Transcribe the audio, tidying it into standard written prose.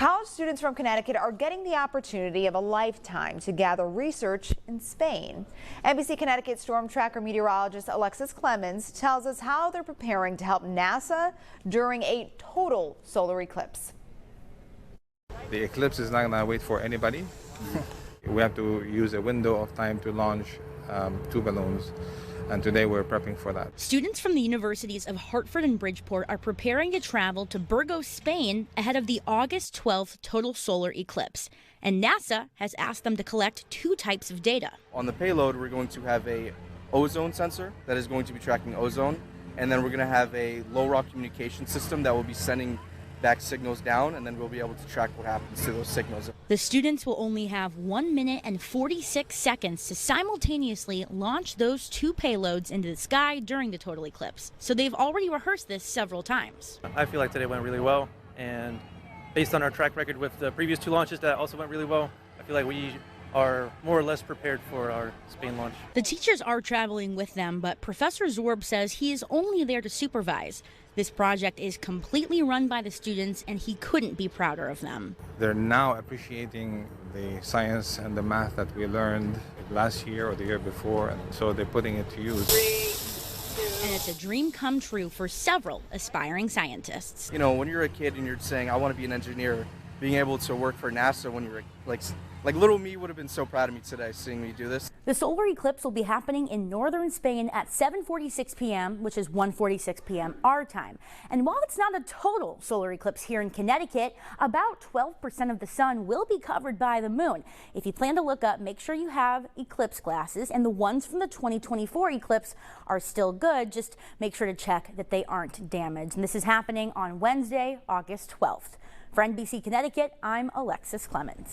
College students from Connecticut are getting the opportunity of a lifetime to gather research in Spain. NBC Connecticut storm tracker meteorologist Alexis Clemens tells us how they're preparing to help NASA during a total solar eclipse. The eclipse is not going to wait for anybody. We have to use a window of time to launch 2 balloons. And today we're prepping for that. Students from the Universities of Hartford and Bridgeport are preparing to travel to Burgos, Spain ahead of the August 12th total solar eclipse. And NASA has asked them to collect 2 types of data. On the payload, we're going to have a ozone sensor that is going to be tracking ozone. And then we're going to have a LoRa communication system that will be sending back signals down, and then we'll be able to track what happens to those signals. The students will only have 1 minute and 46 seconds to simultaneously launch those 2 payloads into the sky during the total eclipse. So they've already rehearsed this several times. I feel like today went really well, and based on our track record with the previous 2 launches that also went really well, I feel like we are more or less prepared for our Spain launch. The teachers are traveling with them, but Professor Zorb says he is only there to supervise. This project is completely run by the students, and he couldn't be prouder of them. They're now appreciating the science and the math that we learned last year or the year before, and so they're putting it to use. 3, 2. And it's a dream come true for several aspiring scientists. You know, when you're a kid and you're saying, I want to be an engineer, being able to work for NASA when you're like little me would have been so proud of me today seeing me do this. The solar eclipse will be happening in northern Spain at 7:46 p.m., which is 1:46 p.m. our time. And while it's not a total solar eclipse here in Connecticut, about 12% of the sun will be covered by the moon. If you plan to look up, make sure you have eclipse glasses, and the ones from the 2024 eclipse are still good. Just make sure to check that they aren't damaged. And this is happening on Wednesday, August 12th. For NBC Connecticut, I'm Alexis Clemens.